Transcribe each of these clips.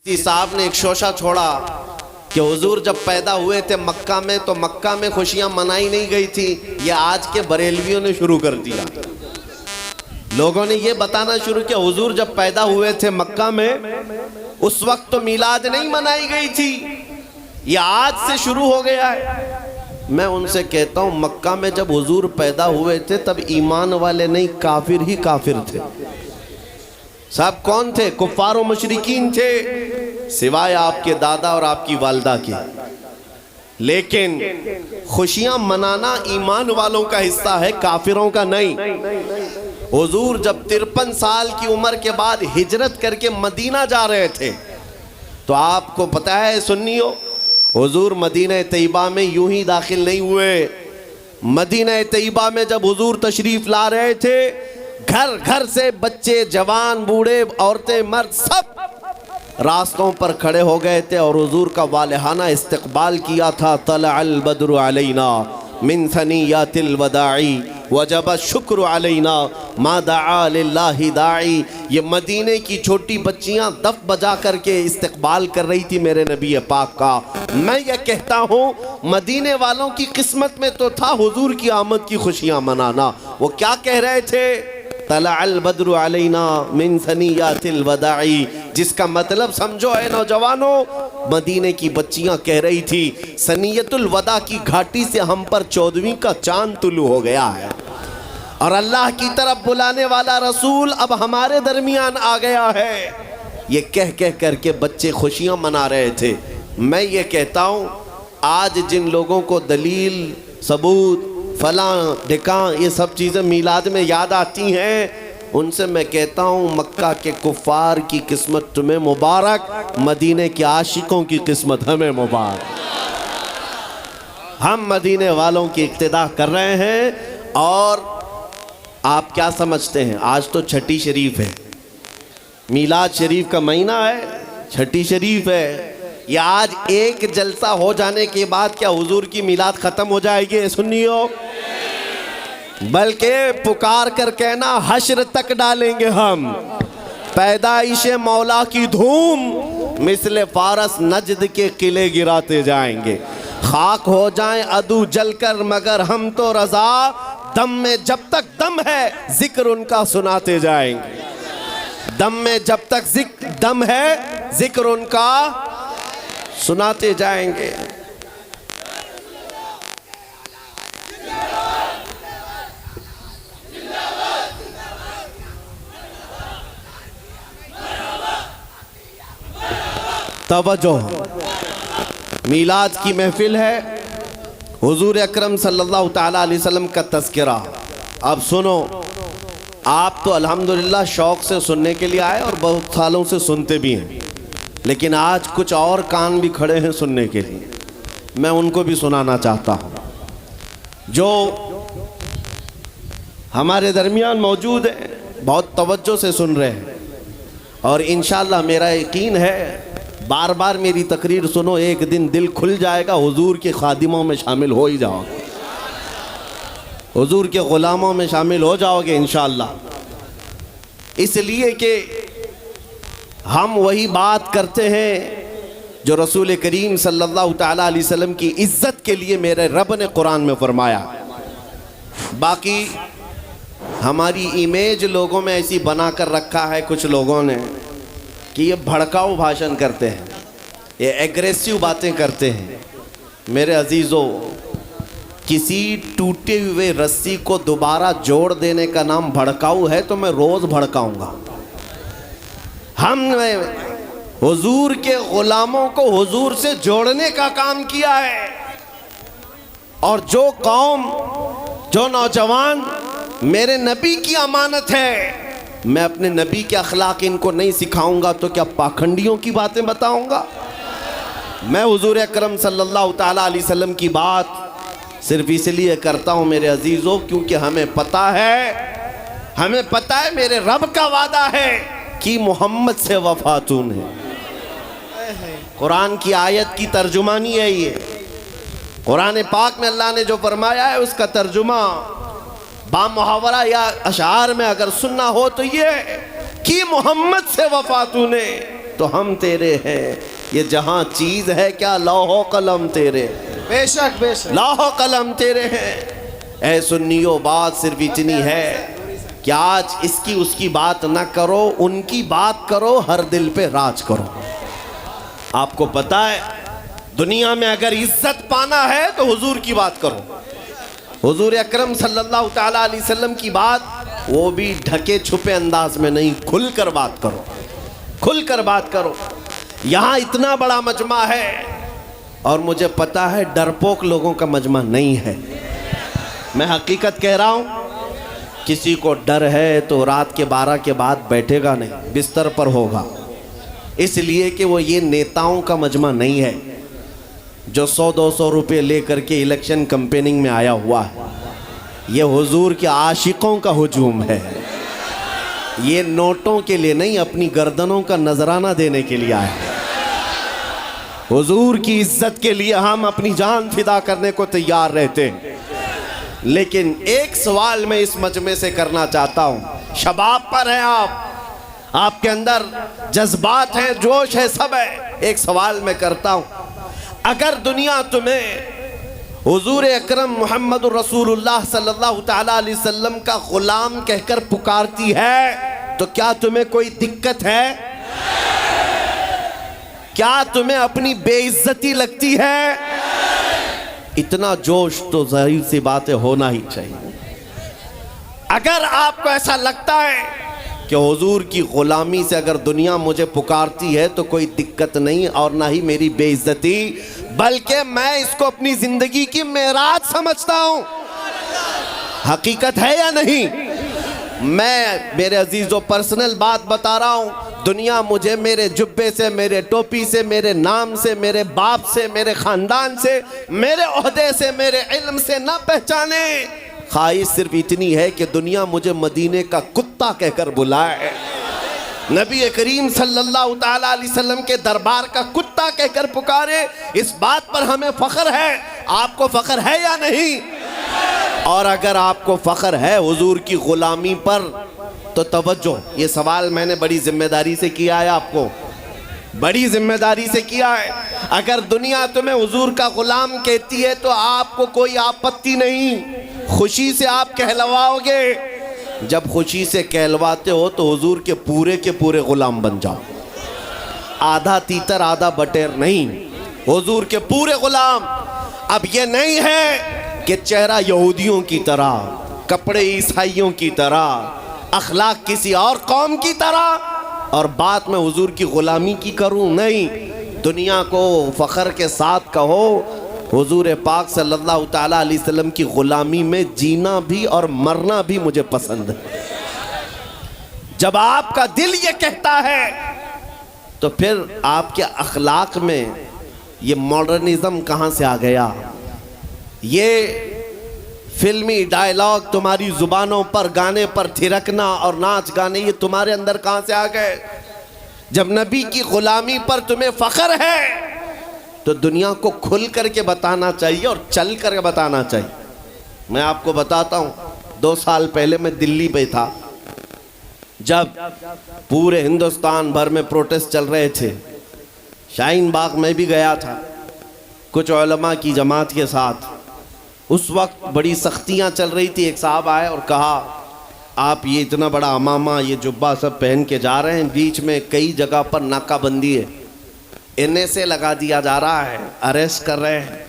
किसी साहब ने एक शोशा छोड़ा कि हुजूर जब पैदा हुए थे मक्का में तो मक्का में खुशियां मनाई नहीं गई थी, ये आज के बरेलवियों ने शुरू कर दिया। लोगों ने ये बताना शुरू किया हुजूर जब पैदा हुए थे मक्का में उस वक्त तो मिलाद नहीं मनाई गई थी, ये आज से शुरू हो गया है। मैं उनसे कहता हूं मक्का में जब हुजूर पैदा हुए थे तब ईमान वाले नहीं काफिर ही काफिर थे। साहब कौन थे? कुफ्फार और मुशरिकीन थे, सिवाय आपके दादा और आपकी वालदा के। लेकिन खुशियां मनाना ईमान वालों का हिस्सा है, काफिरों का नहीं। हुजूर जब 53 साल की उम्र के बाद हिजरत करके मदीना जा रहे थे तो आपको पता है सुन्नियों, हुजूर मदीना तैयबा में यूं ही दाखिल नहीं हुए। मदीना तैयबा में जब हुजूर तशरीफ ला रहे थे घर घर से बच्चे जवान बूढ़े औरतें मर्द सब रास्तों पर खड़े हो गए थे और हुजूर का वालिहाना इस्तकबाल किया था। तलअल बद्रु अलैना मिन सनियातिल वदाई वजब शुक्र अलैना मा दआ लिल्लाहि दाई। ये मदीने की छोटी बच्चियां दफ बजा करके इस्तकबाल कर रही थी मेरे नबी पाक का। मैं ये कहता हूँ मदीने वालों की किस्मत में तो था हुजूर की आमद की खुशियां मनाना। वो क्या कह रहे थे? तलअल बद्रु अलैना मिन सनियातिल वदाई, जिसका मतलब समझो है नौजवानों, मदीने की बच्चियां कह रही थी सनियतुल वदा की घाटी से हम पर 14वीं का चांद तुलू हो गया है और अल्लाह की तरफ बुलाने वाला रसूल अब हमारे दरमियान आ गया है। ये कह कह करके बच्चे खुशियां मना रहे थे। मैं ये कहता हूँ आज जिन लोगों को दलील सबूत फलां ढिकां ये सब चीज़ें मिलाद में याद आती हैं, उनसे मैं कहता हूँ मक्का के कुफ्फार की किस्मत तुम्हें मुबारक, मदीने के आशिकों की किस्मत हमें मुबारक। हम मदीने वालों की इक्तिदा कर रहे हैं। और आप क्या समझते हैं, आज तो छठी शरीफ है, मिलाद शरीफ का महीना है, छठी शरीफ है। या आज एक जलसा हो जाने के बाद क्या हुजूर की मिलाद खत्म हो जाएगी? सुनियो, बल्कि पुकार कर कहना हश्र तक डालेंगे हम पैदाइश मौला की धूम, मिसले फारस नजद के किले गिराते जाएंगे। खाक हो जाएं अदू जलकर मगर हम तो रजा, दम में जब तक दम है जिक्र उनका सुनाते जाएंगे। दम में जब तक दम है जिक्र उनका सुनाते जाएंगे। तवज्जो, मिलाद की महफिल है, हुजूर अकरम सल्लल्लाहु ताला अलैहि वसल्लम का तज़किरा। अब सुनो, आप तो अल्हम्दुलिल्लाह शौक़ से सुनने के लिए आए और बहुत सालों से सुनते भी हैं, लेकिन आज कुछ और कान भी खड़े हैं सुनने के लिए। मैं उनको भी सुनाना चाहता हूँ जो हमारे दरमियान मौजूद हैं, बहुत तवज्जो से सुन रहे हैं और इंशाअल्लाह मेरा यकीन है बार बार मेरी तकरीर सुनो, एक दिन दिल खुल जाएगा, हुजूर के खादिमों में शामिल हो ही जाओगे, हुजूर के ग़ुलामों में शामिल हो जाओगे इंशाअल्लाह। इसलिए कि हम वही बात करते हैं जो रसूल करीम सल्लल्लाहु ताला अलैहि वसल्लम की इज़्ज़त के लिए मेरे रब ने कुरान में फरमाया। बाकी हमारी इमेज लोगों में ऐसी बना कर रखा है कुछ लोगों ने कि ये भड़काऊ भाषण करते हैं, ये एग्रेसिव बातें करते हैं। मेरे अजीज़ों, किसी टूटे हुए रस्सी को दोबारा जोड़ देने का नाम भड़काऊ है तो मैं रोज़ भड़काऊँगा। हमने हुजूर के ग़ुलामों को हुजूर से जोड़ने का काम किया है और जो कौम जो नौजवान मेरे नबी की अमानत है, मैं अपने नबी के अखलाक इनको नहीं सिखाऊंगा तो क्या पाखंडियों की बातें बताऊंगा? मैं हुजूर अकरम सल्लल्लाहु ताला अलैहि वसल्लम की बात सिर्फ इसलिए करता हूँ मेरे अजीज़ों क्योंकि हमें पता है मेरे रब का वादा है कि मोहम्मद से वफातून है। कुरान की आयत की तर्जुमानी है ये, कुरान पाक में अल्लाह ने जो फरमाया है उसका तर्जुमा बामुहावरा या अशार में अगर सुनना हो तो ये कि मोहम्मद से वफातूने तो हम तेरे हैं, ये जहां चीज है क्या लौहो कलम तेरे, बेशक बेशक लौहो कलम तेरे हैं। ऐ सुन्नियों बात सिर्फ इतनी है कि आज इसकी उसकी बात ना करो, उनकी बात करो, हर दिल पे राज करो। आपको पता है दुनिया में अगर इज्जत पाना है तो हुजूर की बात करो, हुजूर अकरम सल्लल्लाहु ताला अलैहि वसल्लम की बात, वो भी ढके छुपे अंदाज में नहीं, खुलकर बात करो, खुलकर बात करो। यहाँ इतना बड़ा मजमा है और मुझे पता है डरपोक लोगों का मजमा नहीं है, मैं हकीकत कह रहा हूँ। किसी को डर है तो रात के 12 के बाद बैठेगा नहीं, बिस्तर पर होगा, इसलिए कि वो ये नेताओं का मजमा नहीं है जो 100-200 रुपये लेकर के इलेक्शन कैंपेनिंग में आया हुआ है। ये हुजूर के आशिकों का हुजूम है, ये नोटों के लिए नहीं, अपनी गर्दनों का नजराना देने के लिए आया है। हुजूर की इज्जत के लिए हम अपनी जान फिदा करने को तैयार रहते हैं। लेकिन एक सवाल मैं इस मजमे से करना चाहता हूं, शबाब पर हैं आप, आपके अंदर जज्बात हैं, जोश है, सब है। एक सवाल मैं करता हूं, अगर दुनिया तुम्हें हुजूर अकरम मोहम्मद रसूलुल्लाह सल्लल्लाहु ताला अलैहि वसल्लम का गुलाम कहकर पुकारती है तो क्या तुम्हें कोई दिक्कत है? क्या तुम्हें अपनी बेइज्जती लगती है? इतना जोश तो जाहिर सी बात है होना ही चाहिए। अगर आपको ऐसा लगता है कि हुजूर की गुलामी से अगर दुनिया मुझे पुकारती है तो कोई दिक्कत नहीं और ना ही मेरी बेइज्जती, बल्कि मैं इसको अपनी जिंदगी की मेराज समझता हूं। हकीकत है या नहीं? मैं मेरे अजीजों पर्सनल बात बता रहा हूं, दुनिया मुझे मेरे जुब्बे से, मेरे टोपी से, मेरे नाम से, मेरे बाप से, मेरे खानदान से, मेरे ओहदे से, मेरे इल्म से ना पहचाने, ख्वाहिश सिर्फ इतनी है कि दुनिया मुझे मदीने का कुत्ता कहकर बुलाए, नबी करीम सल्लल्लाहु ताला अलैहि वसल्लम के दरबार का कुत्ता कहकर पुकारे। इस बात पर हमें फख्र है। आपको फख्र है या नहीं? और अगर आपको फख्र है हुजूर की गुलामी पर तो तवज्जो, ये सवाल मैंने बड़ी जिम्मेदारी से किया है, आपको बड़ी जिम्मेदारी से किया है। अगर दुनिया तुम्हें हुजूर का गुलाम कहती है तो आपको कोई आपत्ति नहीं, खुशी से आप कहलवाओगे। जब खुशी से कहलवाते हो तो हुजूर के पूरे गुलाम बन जाओ, आधा तीतर आधा बटेर नहीं, हुजूर के पूरे गुलाम। अब ये नहीं है कि चेहरा यहूदियों की तरह, कपड़े ईसाइयों की तरह, अखलाक किसी और कौम की तरह और बात में हुजूर की गुलामी की करूं, नहीं। दुनिया को फख्र के साथ कहो हुजूर पाक सल्लल्लाहु ताला अलैहि वसल्लम की गुलामी में जीना भी और मरना भी मुझे पसंद है। जब आपका दिल ये कहता है तो फिर आपके अखलाक में ये मॉडर्निज्म कहाँ से आ गया? ये फिल्मी डायलॉग तुम्हारी जुबानों पर, गाने पर थिरकना और नाच गाने, ये तुम्हारे अंदर कहाँ से आ गए? जब नबी की गुलामी पर तुम्हें फख्र है तो दुनिया को खुल करके बताना चाहिए और चल करके बताना चाहिए। मैं आपको बताता हूँ, 2 साल पहले मैं दिल्ली पे था, जब पूरे हिंदुस्तान भर में प्रोटेस्ट चल रहे थे। शाहीन बाग में भी गया था कुछ उलमा की जमात के साथ। उस वक्त बड़ी सख्तियाँ चल रही थी। एक साहब आए और कहा, आप ये इतना बड़ा अमामा, ये जुब्बा सब पहन के जा रहे हैं, बीच में कई जगह पर नाकाबंदी है, इन्हें से लगा दिया जा रहा है, अरेस्ट कर रहे हैं।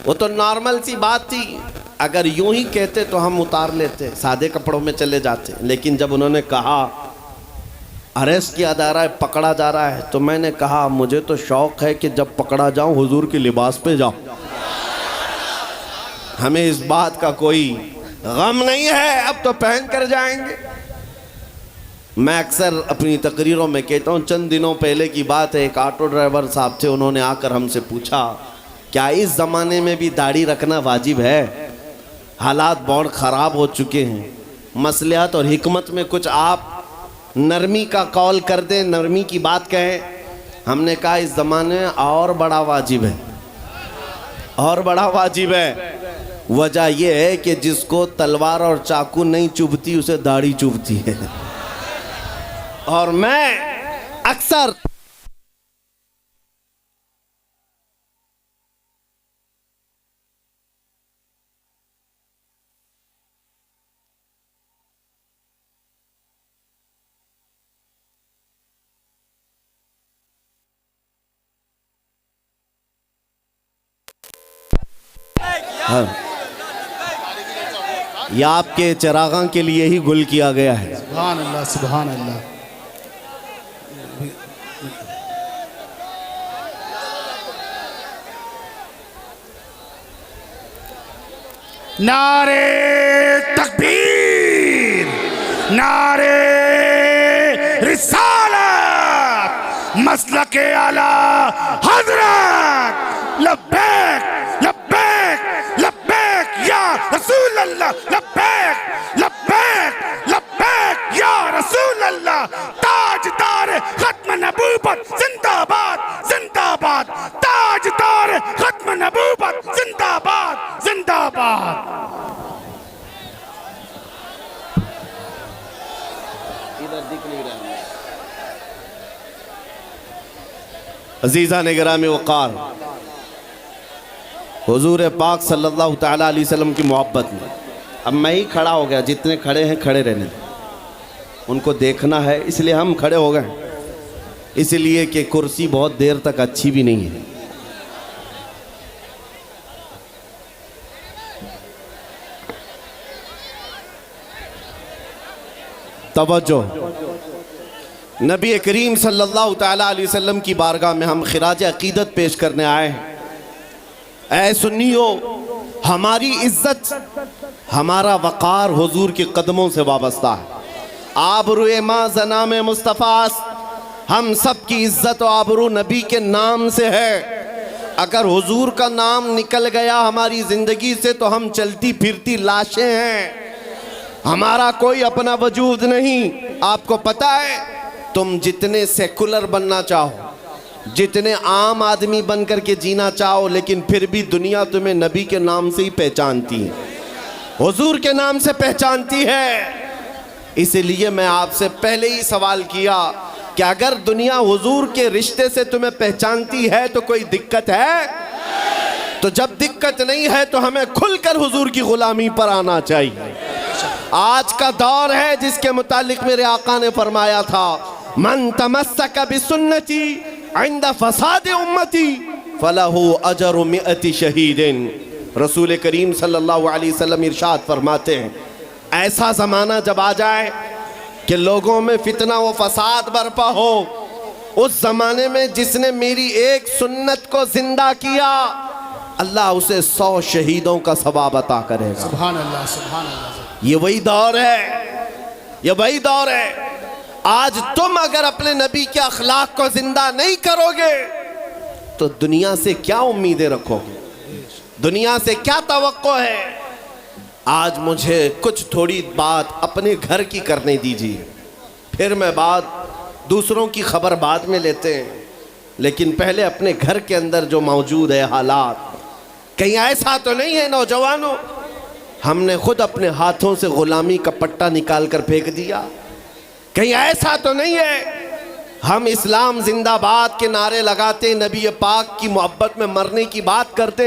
वो तो नॉर्मल सी बात थी, अगर यूं ही कहते तो हम उतार लेते, सादे कपड़ों में चले जाते। लेकिन जब उन्होंने कहा अरेस्ट किया जा रहा है, पकड़ा जा रहा है, तो मैंने कहा मुझे तो शौक़ है कि जब पकड़ा जाऊं हुजूर के लिबास पे जाऊं। हमें इस बात का कोई गम नहीं है, अब तो पहन कर जाएंगे। मैं अक्सर अपनी तकरीरों में कहता हूँ, चंद दिनों पहले की बात है, एक ऑटो ड्राइवर साहब थे, उन्होंने आकर हमसे पूछा क्या इस ज़माने में भी दाढ़ी रखना वाजिब है? हालात बहुत ख़राब हो चुके हैं, मसलियात और हिकमत में कुछ आप नरमी का कौल कर दें, नरमी की बात कहें। हमने कहा इस ज़माने में और बड़ा वाजिब है, और बड़ा वाजिब है। वजह यह है कि जिसको तलवार और चाकू नहीं चुभती उसे दाढ़ी चुभती है। और मैं अक्सर हाँ, ये आपके चरागां के लिए ही गुल किया गया है। सुभान अल्लाह, सुभान अल्लाह। नारे तकबीर, नारे रिसालत, मसलके आला हजरत, लब्बैक लब्बैक लब्बैक या रसूल अल्लाह, लब्बैक लब्बैक लब्बैक या रसूल अल्लाह। ताजदार खत्म नबूवत जिंदाबाद जिंदाबाद, ताजदार खत्म नबूवत जिंदाबाद जिंदाबाद। अजीज़ा निगरामी वक़ार, हुजूर पाक सल्लल्लाहु तआला अलैहि वसल्लम की मोहब्बत में अब मैं ही खड़ा हो गया। जितने खड़े हैं खड़े रहने दें, उनको देखना है इसलिए हम खड़े हो गए, इसलिए कि कुर्सी बहुत देर तक अच्छी भी नहीं है। तवज्जो, नबी करीम सल्लल्लाहु तआला अलैहि वसल्लम की बारगाह में हम खिराज अकीदत पेश करने आए हैं। ऐ सुन्नियो, हमारी इज्जत, हमारा वक़ार हुजूर के कदमों से वाबस्ता है। आबरूए माँ ज़नाम मुस्तफ़ा, हम सब की इज्जत और आबरू नबी के नाम से है। अगर हुजूर का नाम निकल गया हमारी ज़िंदगी से तो हम चलती फिरती लाशें हैं, हमारा कोई अपना वजूद नहीं। आपको पता है, तुम जितने सेकुलर बनना चाहो, जितने आम आदमी बन करके जीना चाहो, लेकिन फिर भी दुनिया तुम्हें नबी के नाम से ही पहचानती है, हुजूर के नाम से पहचानती है। इसलिए मैं आपसे पहले ही सवाल किया कि अगर दुनिया हुजूर के रिश्ते से तुम्हें पहचानती है तो कोई दिक्कत है? तो जब दिक्कत नहीं है तो हमें खुलकर हुजूर की गुलामी पर आना चाहिए। आज का दौर है जिसके मुतालिक मेरे आका ने फरमाया था, मन तमस्सक बिसुन्नती इंद फसाद उम्मती फलहु अजरु मिअति शहीदिन। रसूल करीम सल्लल्लाहु अलैहि वसल्लम इरशाद फरमाते हैं, ऐसा ज़माना जब आ जाए कि लोगों में फितना व फसाद बरपा हो, उस ज़माने में जिसने मेरी एक सुन्नत को जिंदा किया, अल्लाह उसे 100 शहीदों का सवाब अता करेगा। सुभान अल्लाह, सुभान अल्लाह। ये वही दौर है, ये वही दौर है। आज तुम अगर अपने नबी के अखलाक को जिंदा नहीं करोगे तो दुनिया से क्या उम्मीदें रखोगे, दुनिया से क्या तवक्को है। आज मुझे कुछ थोड़ी बात अपने घर की करने दीजिए, फिर मैं बात दूसरों की खबर बाद में लेते हैं, लेकिन पहले अपने घर के अंदर जो मौजूद है हालात, कहीं ऐसा तो नहीं है नौजवानों हमने खुद अपने हाथों से गुलामी का पट्टा निकाल कर फेंक दिया? कहीं ऐसा तो नहीं है हम इस्लाम जिंदाबाद के नारे लगाते, नबी पाक की मोहब्बत में मरने की बात करते,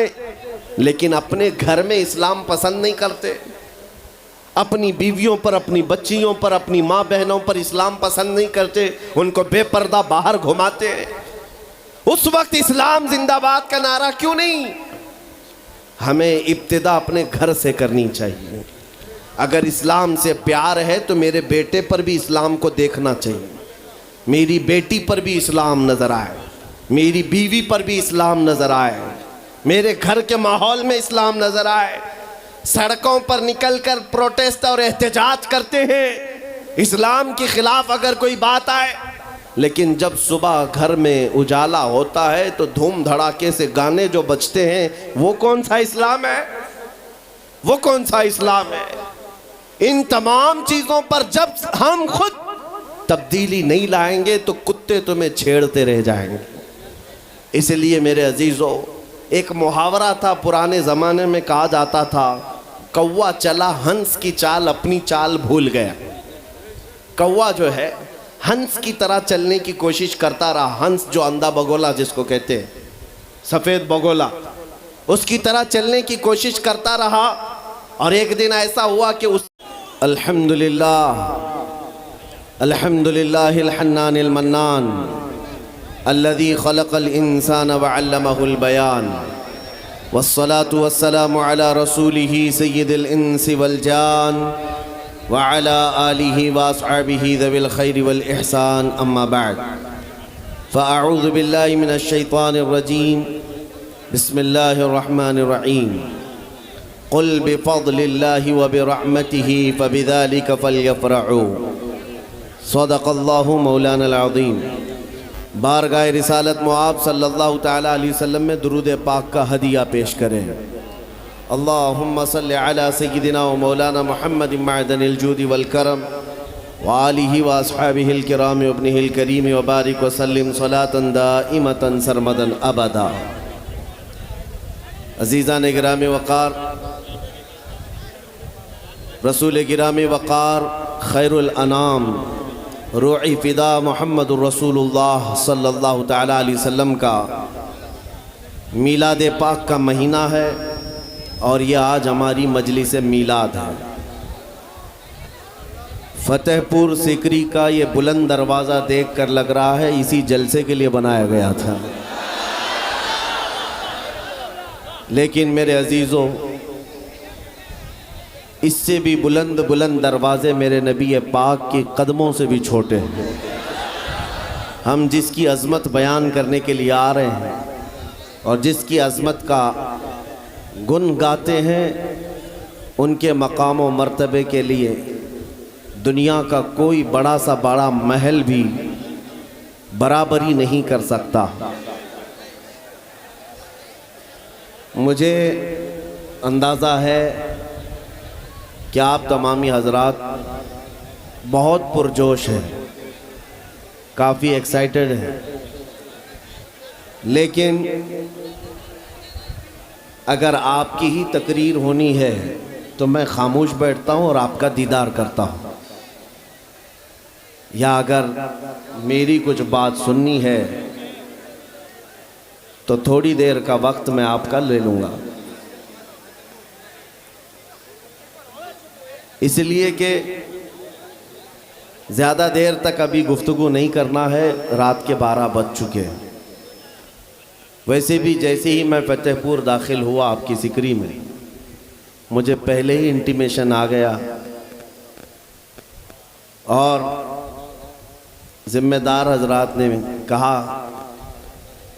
लेकिन अपने घर में इस्लाम पसंद नहीं करते, अपनी बीवियों पर, अपनी बच्चियों पर, अपनी माँ बहनों पर इस्लाम पसंद नहीं करते, उनको बेपर्दा बाहर घुमाते। उस वक्त इस्लाम जिंदाबाद का नारा क्यों नहीं? हमें इब्तिदा अपने घर से करनी चाहिए। अगर इस्लाम से प्यार है तो मेरे बेटे पर भी इस्लाम को देखना चाहिए, मेरी बेटी पर भी इस्लाम नज़र आए, मेरी बीवी पर भी इस्लाम नज़र आए, मेरे घर के माहौल में इस्लाम नज़र आए। सड़कों पर निकलकर प्रोटेस्ट और एहतजाज करते हैं इस्लाम के खिलाफ अगर कोई बात आए, लेकिन जब सुबह घर में उजाला होता है तो धूम धड़ाके से गाने जो बजते हैं, वो कौन सा इस्लाम है? वो कौन सा इस्लाम है? इन तमाम चीज़ों पर जब हम खुद तब्दीली नहीं लाएंगे तो कुत्ते तुम्हें छेड़ते रह जाएंगे। इसलिए मेरे अजीज़ों, एक मुहावरा था पुराने ज़माने में, कहा जाता था, कौवा चला हंस की चाल, अपनी चाल भूल गया। कौवा जो है हंस की तरह चलने की कोशिश करता रहा। हंस जो अंधा बगोला जिसको कहते हैं, सफ़ेद बगोला, उसकी तरह चलने की कोशिश करता रहा। और एक दिन ऐसा हुआ कि उस अल्हम्दुलिल्लाह अल्हम्दुलिल्लाहिल हन्नानिल मन्नान अल्लज़ी खलक़ल इंसान व अल्लमहुल बयान वस्सलातु वस्सलामु अला रसूलिही सय्यिदिल इंसी वल जान व अला आलिही व अस्हाबिही ज़विल खैरि वल इहसान अम्मा बअद फ़अऊज़ु बिल्लाहि मिनश शैतानिर रजीम बिस्मिल्लाहिर रहमानिर रहीम क़ुल बिफ़ज़लिल्लाहि व बिरहमतिही फ़बिज़ालिका फ़ल्यफ़रहू सदक़ल्लाहु मौलानल अज़ीम। बारगाह रिसालत मुआब सल्लल्लाहु तआला अलैहि वसल्लम में दुरूद पाक का हदिया पेश करें। अल्लाहुम्मा सल्लि अला सय्यिदिना व मौलाना मुहम्मद मअदनिल जूदि वल करम व आलिहि व अस्हाबिहिल किराम व इब्निहिल करीम व बारिक व सल्लिम सलातन दाइमतन सरमदन अबदा। अज़ीज़ान गिरामी वक़ार, रसूल गिरामी वक़ार खैरुल अनाम रूही फ़िदा मुहम्मदुर रसूलुल्लाह सल्लल्लाहु तआला अलैहि वसल्लम का मीलाद पाक का महीना है और यह आज हमारी मजलिस मीलाद है। फ़तेहपुर सिकरी का ये बुलंद दरवाज़ा देख कर लग रहा है इसी जलसे के लिए बनाया गया था। लेकिन मेरे अजीज़ों, इससे भी बुलंद बुलंद दरवाज़े मेरे नबी पाक के कदमों से भी छोटे हैं। हम जिसकी अज़मत बयान करने के लिए आ रहे हैं और जिसकी अज़मत का गुन गाते हैं, उनके मकाम व मर्तबे के लिए दुनिया का कोई बड़ा सा बड़ा महल भी बराबरी नहीं कर सकता। मुझे अंदाज़ा है कि आप तमामी हजरात बहुत पुरजोश हैं, काफ़ी एक्साइटेड हैं, लेकिन अगर आपकी ही तकरीर होनी है तो मैं खामोश बैठता हूँ और आपका दीदार करता हूँ, या अगर मेरी कुछ बात सुननी है तो थोड़ी देर का वक्त मैं आपका ले लूँगा। इसलिए कि ज़्यादा देर तक अभी गुफ्तगू नहीं करना है, रात के 12 बज चुके हैं। वैसे भी जैसे ही मैं फ़तेहपुर दाखिल हुआ आपकी सिकरी में, मुझे पहले ही इंटीमेशन आ गया और ज़िम्मेदार हजरात ने कहा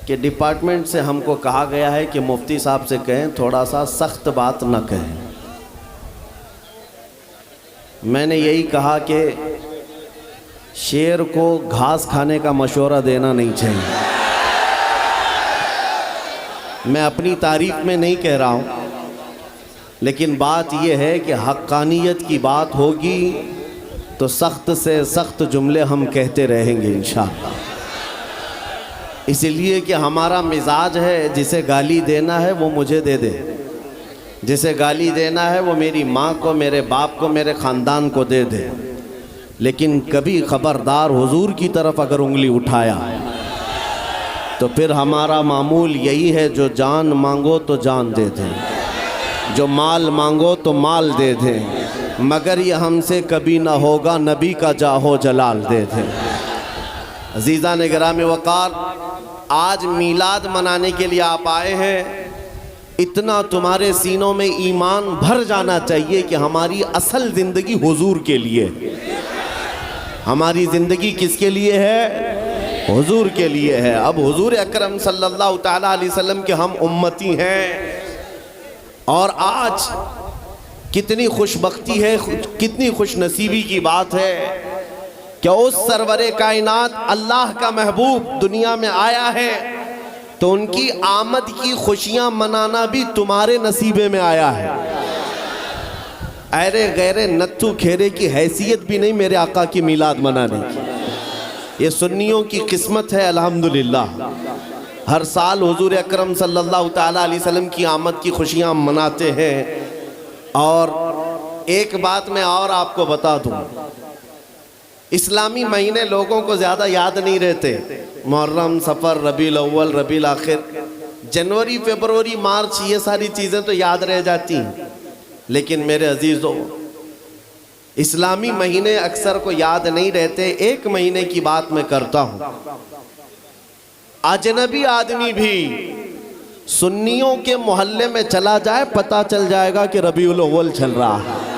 कि डिपार्टमेंट से हमको कहा गया है कि मुफ्ती साहब से कहें थोड़ा सा सख्त बात न कहें। मैंने यही कहा कि शेर को घास खाने का मशवरा देना नहीं चाहिए। मैं अपनी तारीफ में नहीं कह रहा हूँ, लेकिन बात यह है कि हक्कानियत की बात होगी तो सख्त से सख्त जुमले हम कहते रहेंगे इंशाअल्लाह। इसलिए कि हमारा मिजाज है, जिसे गाली देना है वो मुझे दे दे, जिसे गाली देना है वो मेरी माँ को, मेरे बाप को, मेरे ख़ानदान को दे दे, लेकिन कभी ख़बरदार हुजूर की तरफ अगर उंगली उठाया तो फिर हमारा मामूल यही है, जो जान मांगो तो जान दे दें, जो माल मांगो तो माल दे दें, मगर ये हमसे कभी ना होगा नबी का जाहो जलाल दे दें। अज़ीज़ान गिरामी वक़ार, आज मीलाद मनाने के लिए आप आए हैं, इतना तुम्हारे सीनों में ईमान भर जाना चाहिए कि हमारी असल ज़िंदगी हुजूर के लिए, हमारी ज़िंदगी किसके लिए है? हुजूर के लिए है। अब हुजूर अकरम सल्लल्लाहु तआला अलैहि वसल्लम के हम उम्मती हैं और आज कितनी खुशबख्ती है, कितनी खुशनसीबी की बात है कि उस सरवरे कायनात अल्लाह का महबूब दुनिया में आया है, तो उनकी आमद की खुशियां मनाना भी तुम्हारे नसीबे में आया है। अरे गैरे नत्थु खेरे की हैसियत भी नहीं मेरे आका की मीलाद मनाने की। ये सुन्नियों की किस्मत है अल्हम्दुलिल्लाह। हर साल हुजूर अकरम सल्लल्लाहु तआला अलैहि वसल्लम की आमद की खुशियां मनाते हैं। और एक बात मैं और आपको बता दूं, इस्लामी महीने लोगों को ज़्यादा याद नहीं रहते। मुहर्रम, सफ़र, रबीउल अव्वल, रबीउल आखिर, जनवरी, फरवरी, मार्च, ये सारी चीज़ें तो याद रह जाती हैं। लेकिन मेरे अजीज़ों, इस्लामी महीने अक्सर को याद नहीं रहते। एक महीने की बात मैं करता हूँ। अजनबी आदमी भी सुन्नियों के मोहल्ले में चला जाए, पता चल जाएगा कि रबीउल अव्वल चल रहा है।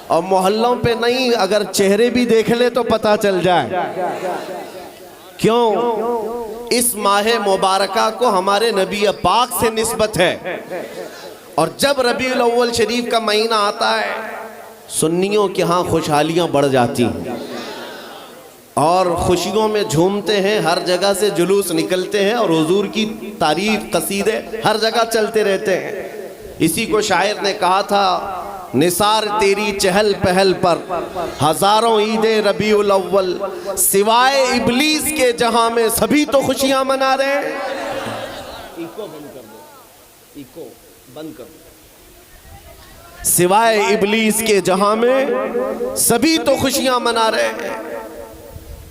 और मोहल्लों पे नहीं, अगर चेहरे भी देख ले तो पता चल जाए। क्यों? इस माह मुबारका को हमारे नबी पाक से निस्बत है। और जब रबीउल अव्वल शरीफ का महीना आता है, सुन्नियों के यहाँ खुशहालियाँ बढ़ जाती हैं और खुशियों में झूमते हैं। हर जगह से जुलूस निकलते हैं और हुजूर की तारीफ, कसीदे हर जगह चलते रहते हैं। इसी को शायर ने कहा था, निसार तेरी चहल पहल पर हजारों ईदे रबीउल अव्वल, सिवाय इबलीस के जहां में सभी तो खुशियां मना रहे हैं। इको बंद कर दो, इको बंद कर दो। सिवाय इबलीस के जहां में सभी तो खुशियां मना रहे हैं।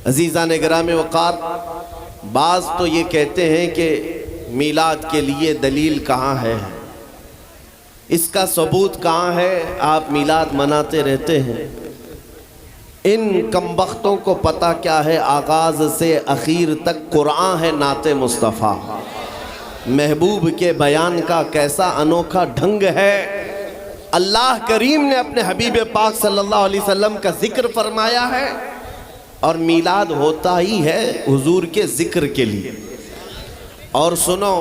अजीज़ान गिराम वक़ार, बाज़ तो ये कहते हैं कि मीलाद के लिए दलील कहाँ है, इसका सबूत कहाँ है, आप मीलाद मनाते रहते हैं। इन कमबख्तों को पता क्या है, आगाज़ से आखिर तक कुरान है नाते मुस्तफ़ा। महबूब के बयान का कैसा अनोखा ढंग है। अल्लाह करीम ने अपने हबीब पाक सल्लल्लाहु अलैहि वसल्लम का जिक्र फरमाया है और मीलाद होता ही है हुजूर के जिक्र के लिए। और सुनो,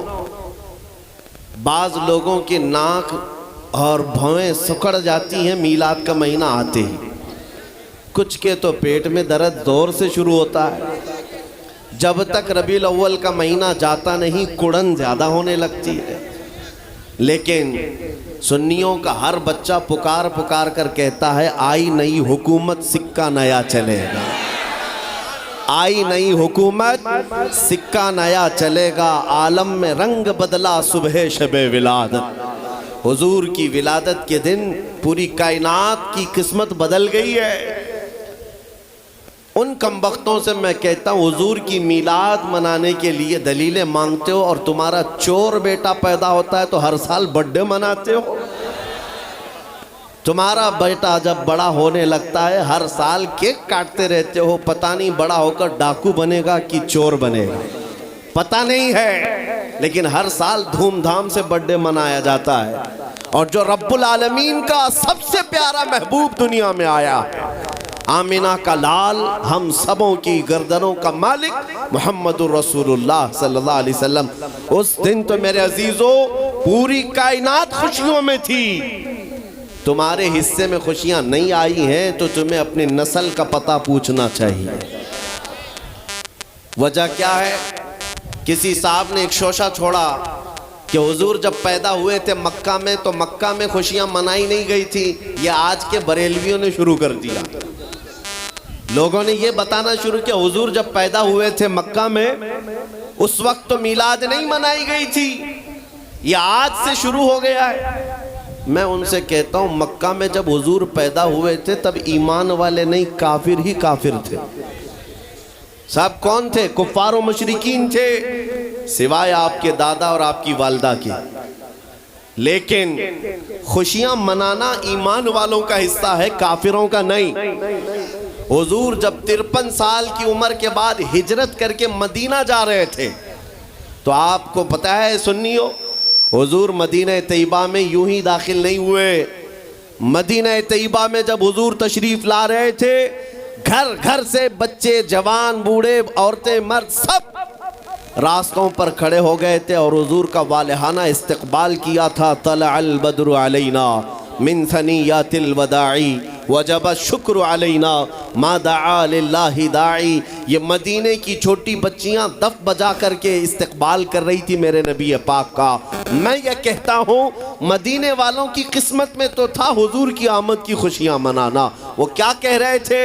बाज़ लोगों के नाक और भौएं सिकुड़ जाती हैं मीलाद का महीना आते ही। कुछ के तो पेट में दर्द जोर से शुरू होता है। जब तक रबीउल अव्वल का महीना जाता नहीं, कुड़न ज़्यादा होने लगती है। लेकिन सुन्नियों का हर बच्चा पुकार पुकार कर कहता है, आई नई हुकूमत सिक्का नया चलेगा, आई नई हुकूमत सिक्का नया चलेगा। आलम में रंग बदला सुबह शबे विलादत। हुजूर की विलादत के दिन पूरी कायनात की किस्मत बदल गई है। उन कमबख्तों से मैं कहता हूँ, हुजूर की मीलाद मनाने के लिए दलीलें मांगते हो और तुम्हारा चोर बेटा पैदा होता है तो हर साल बर्थडे मनाते हो। तुम्हारा बेटा जब बड़ा होने लगता है हर साल केक काटते रहते हो। पता नहीं बड़ा होकर डाकू बनेगा कि चोर बनेगा, पता नहीं है, लेकिन हर साल धूमधाम से बर्थडे मनाया जाता है। और जो रब्बुल आलमीन का सबसे प्यारा महबूब दुनिया में आया, आमिना का लाल, हम सबों की गर्दनों का मालिक मुहम्मदुर रसूलुल्लाह सल्लल्लाहु अलैहि वसल्लम, उस दिन तो मेरे अजीजों पूरी कायनात खुशियों में थी। तुम्हारे हिस्से में खुशियां नहीं आई हैं तो तुम्हें अपनी नस्ल का पता पूछना चाहिए। वजह क्या है? किसी साहब ने एक शोशा छोड़ा कि हुजूर जब पैदा हुए थे मक्का में, तो मक्का में खुशियां मनाई नहीं गई थी। ये आज के बरेलवियों ने शुरू कर दिया। लोगों ने ये बताना शुरू किया, हुजूर जब पैदा हुए थे मक्का में, उस वक्त तो मीलाद नहीं मनाई गई थी, ये आज से शुरू हो गया है। मैं उनसे कहता हूँ, मक्का में जब हुजूर पैदा हुए थे तब ईमान वाले नहीं, काफिर ही काफिर थे। साहब कौन थे? कुफ्फार और मुशरिकीन थे, सिवाय आपके दादा और आपकी वालदा के। लेकिन खुशियां मनाना ईमान वालों का हिस्सा है, काफिरों का नहीं। हुजूर जब 53 साल की उम्र के बाद हिजरत करके मदीना जा रहे थे, तो आपको पता है सुन्नियों, हुजूर मदीना तैयबा में यूं ही दाखिल नहीं हुए। मदीना तैयबा में जब हुजूर तशरीफ ला रहे थे, घर घर से बच्चे, जवान, बूढ़े, औरतें, मर्द सब रास्तों पर खड़े हो गए थे और हुजूर का वालिहाना इस्तकबाल किया था। तलअल बद्रु अलैना मिन सनियातिल वदाई वजब शुक्र अलैना मा दआ लिल्लाहि दाई। ये मदीने की छोटी बच्चियां दफ बजा करके इस्तकबाल कर रही थी मेरे नबी पाक का। मैं ये कहता हूँ, मदीने वालों की किस्मत में तो था हुजूर की आमद की खुशियां मनाना। वो क्या कह रहे थे?